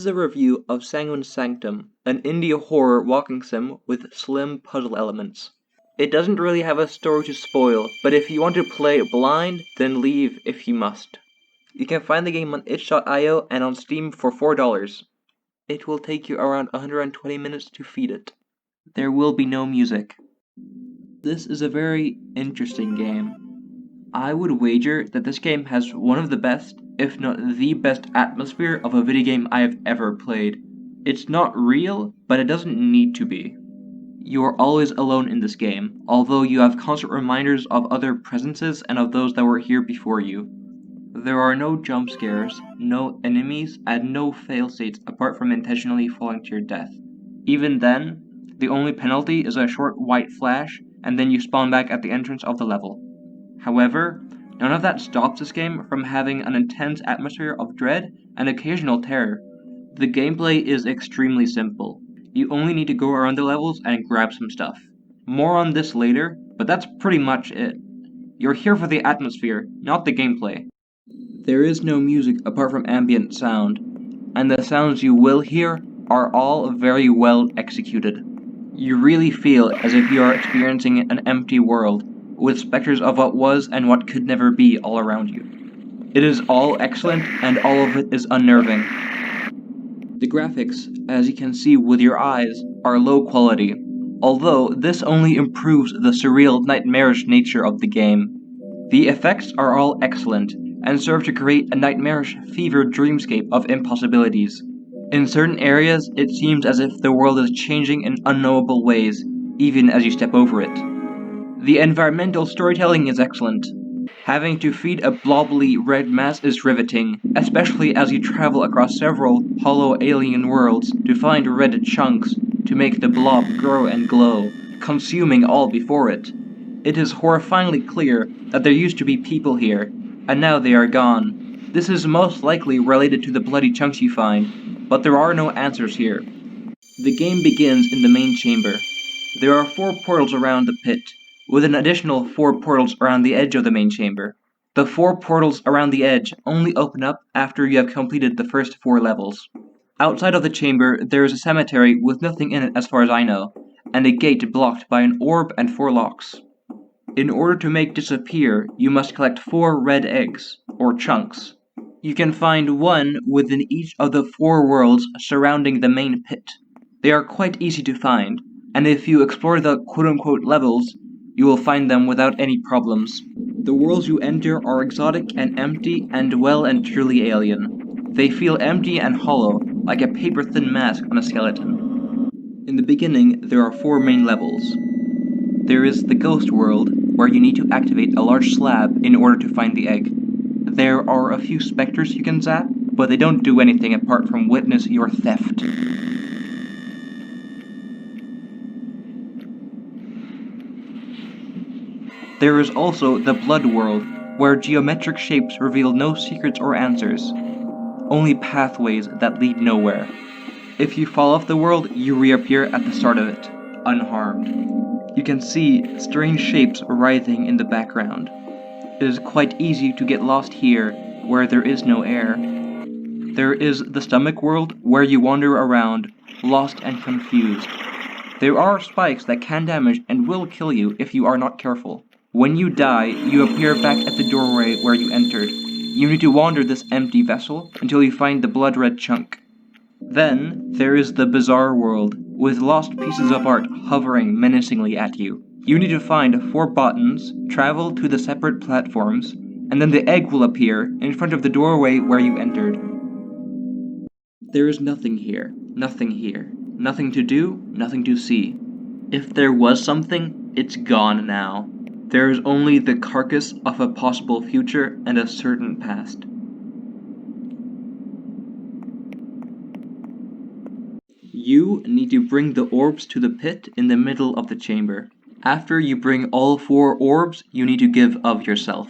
This is a review of Sanguine Sanctum, an indie horror walking sim with slim puzzle elements. It doesn't really have a story to spoil, but if you want to play blind, then leave if you must. You can find the game on itch.io and on Steam for $4. It will take you around 120 minutes to feed it. There will be no music. This is a very interesting game. I would wager that this game has one of the best, if not the best atmosphere of a video game I have ever played. It's not real, but it doesn't need to be. You are always alone in this game, although you have constant reminders of other presences and of those that were here before you. There are no jump scares, no enemies, and no fail-states apart from intentionally falling to your death. Even then, the only penalty is a short white flash, and then you spawn back at the entrance of the level. However, none of that stops this game from having an intense atmosphere of dread and occasional terror. The gameplay is extremely simple. You only need to go around the levels and grab some stuff. More on this later, but that's pretty much it. You're here for the atmosphere, not the gameplay. There is no music apart from ambient sound, and the sounds you will hear are all very well executed. You really feel as if you are experiencing an empty world, with specters of what was and what could never be all around you. It is all excellent, and all of it is unnerving. The graphics, as you can see with your eyes, are low quality, although this only improves the surreal, nightmarish nature of the game. The effects are all excellent, and serve to create a nightmarish, fevered dreamscape of impossibilities. In certain areas, it seems as if the world is changing in unknowable ways, even as you step over it. The environmental storytelling is excellent. Having to feed a blobbly red mass is riveting, especially as you travel across several hollow alien worlds to find red chunks to make the blob grow and glow, consuming all before it. It is horrifyingly clear that there used to be people here, and now they are gone. This is most likely related to the bloody chunks you find, but there are no answers here. The game begins in the main chamber. There are 4 portals around the pit, with an additional 4 portals around the edge of the main chamber. The 4 portals around the edge only open up after you have completed the first 4 levels. Outside of the chamber, there is a cemetery with nothing in it as far as I know, and a gate blocked by an orb and 4 locks. In order to make disappear, you must collect 4 red eggs, or chunks. You can find one within each of the 4 worlds surrounding the main pit. They are quite easy to find, and if you explore the quote-unquote levels, you will find them without any problems. The worlds you enter are exotic and empty and well and truly alien. They feel empty and hollow, like a paper-thin mask on a skeleton. In the beginning, there are 4 main levels. There is the ghost world, where you need to activate a large slab in order to find the egg. There are a few specters you can zap, but they don't do anything apart from witness your theft. There is also the blood world, where geometric shapes reveal no secrets or answers, only pathways that lead nowhere. If you fall off the world, you reappear at the start of it, unharmed. You can see strange shapes writhing in the background. It is quite easy to get lost here, where there is no air. There is the stomach world, where you wander around, lost and confused. There are spikes that can damage and will kill you if you are not careful. When you die, you appear back at the doorway where you entered. You need to wander this empty vessel until you find the blood-red chunk. Then, there is the bizarre world, with lost pieces of art hovering menacingly at you. You need to find 4 buttons, travel to the separate platforms, and then the egg will appear in front of the doorway where you entered. There is nothing here, nothing here. Nothing to do, nothing to see. If there was something, it's gone now. There is only the carcass of a possible future and a certain past. You need to bring the orbs to the pit in the middle of the chamber. After you bring all 4 orbs, you need to give of yourself.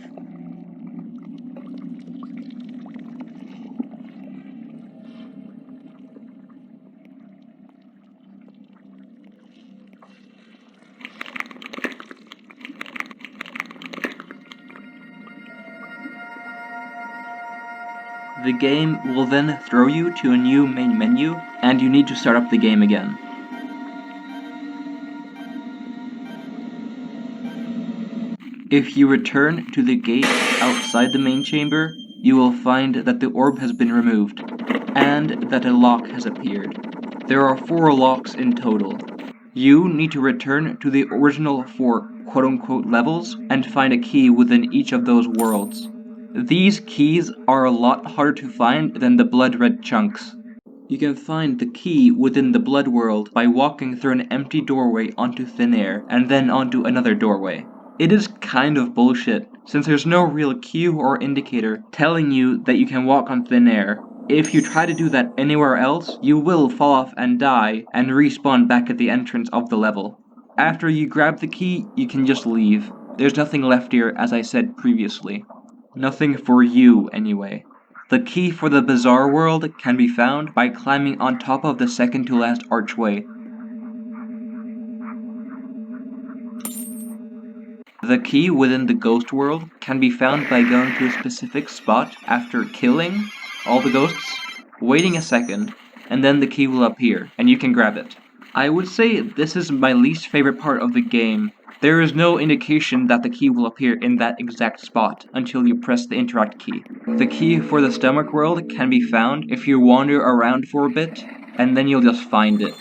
The game will then throw you to a new main menu, and you need to start up the game again. If you return to the gate outside the main chamber, you will find that the orb has been removed, and that a lock has appeared. There are 4 locks in total. You need to return to the original 4 quote-unquote levels and find a key within each of those worlds. These keys are a lot harder to find than the blood red chunks. You can find the key within the blood world by walking through an empty doorway onto thin air and then onto another doorway. It is kind of bullshit, since there's no real cue or indicator telling you that you can walk on thin air. If you try to do that anywhere else, you will fall off and die and respawn back at the entrance of the level. After you grab the key, you can just leave. There's nothing left here, as I said previously. Nothing for you, anyway. The key for the Bizarre World can be found by climbing on top of the second to last archway. The key within the Ghost World can be found by going to a specific spot after killing all the ghosts, waiting a second, and then the key will appear, and you can grab it. I would say this is my least favorite part of the game. There is no indication that the key will appear in that exact spot until you press the interact key. The key for the Stomach World can be found if you wander around for a bit, and then you'll just find it.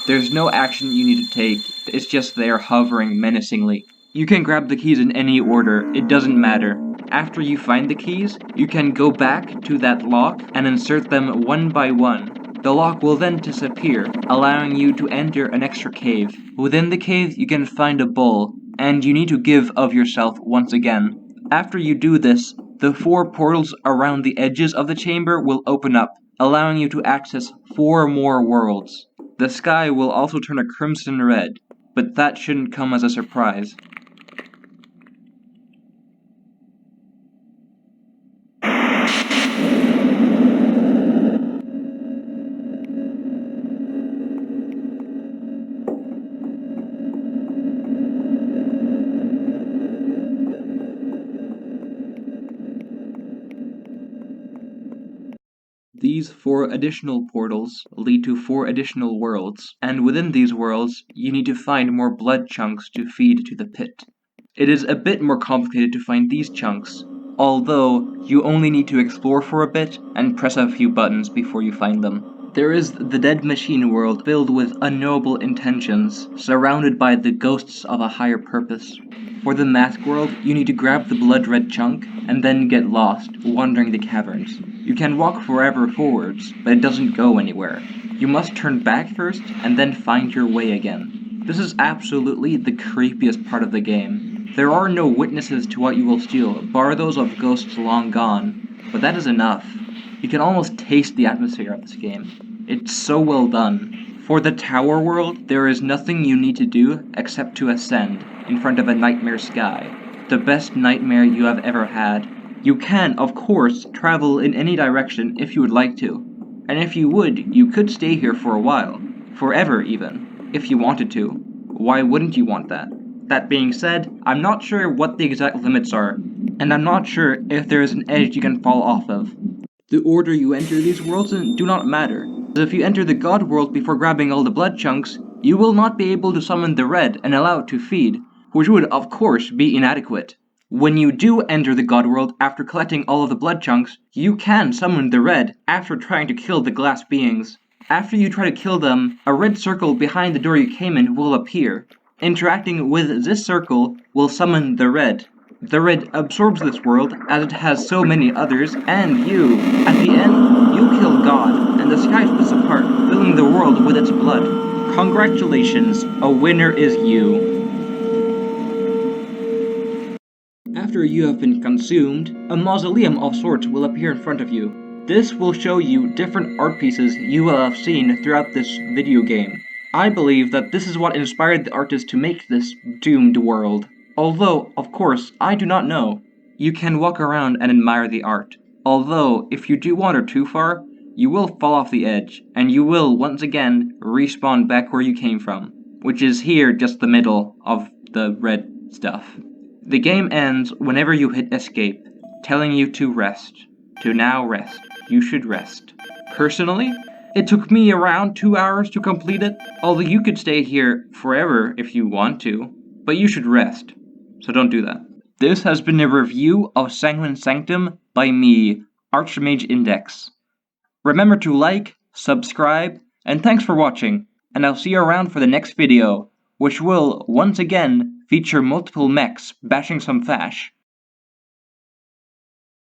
There's no action you need to take, it's just there hovering menacingly. You can grab the keys in any order, it doesn't matter. After you find the keys, you can go back to that lock and insert them one by one. The lock will then disappear, allowing you to enter an extra cave. Within the cave, you can find a bowl, and you need to give of yourself once again. After you do this, the 4 portals around the edges of the chamber will open up, allowing you to access 4 more worlds. The sky will also turn a crimson red, but that shouldn't come as a surprise. These 4 additional portals lead to 4 additional worlds, and within these worlds, you need to find more blood chunks to feed to the pit. It is a bit more complicated to find these chunks, although you only need to explore for a bit and press a few buttons before you find them. There is the Dead Machine world filled with unknowable intentions, surrounded by the ghosts of a higher purpose. For the Mask world, you need to grab the blood red chunk and then get lost, wandering the caverns. You can walk forever forwards, but it doesn't go anywhere. You must turn back first and then find your way again. This is absolutely the creepiest part of the game. There are no witnesses to what you will steal, bar those of ghosts long gone, but that is enough. You can almost taste the atmosphere of this game. It's so well done. For the Tower world, there is nothing you need to do except to ascend in front of a nightmare sky. The best nightmare you have ever had. You can, of course, travel in any direction if you would like to. And if you would, you could stay here for a while. Forever, even. If you wanted to. Why wouldn't you want that? That being said, I'm not sure what the exact limits are, and I'm not sure if there is an edge you can fall off of. The order you enter these worlds in do not matter. If you enter the God world before grabbing all the blood chunks, you will not be able to summon the red and allow it to feed, which would, of course, be inadequate. When you do enter the God world after collecting all of the blood chunks, you can summon the red after trying to kill the glass beings. After you try to kill them, a red circle behind the door you came in will appear. Interacting with this circle will summon the red. The red absorbs this world, as it has so many others, and you. At the end, you kill God, and the sky splits apart, filling the world with its blood. Congratulations, a winner is you. After you have been consumed, a mausoleum of sorts will appear in front of you. This will show you different art pieces you will have seen throughout this video game. I believe that this is what inspired the artist to make this doomed world. Although, of course, I do not know. You can walk around and admire the art. Although, if you do wander too far, you will fall off the edge, and you will, once again, respawn back where you came from, which is here just the middle of the red stuff. The game ends whenever you hit escape, telling you to rest. To now rest. you should rest. Personally, it took me around 2 hours to complete it, although you could stay here forever if you want to, but you should rest, so don't do that. This has been a review of Sanguine Sanctum by me, Archmage Index. Remember to like, subscribe, and thanks for watching, and I'll see you around for the next video, which will, once again, feature multiple mechs bashing some fash.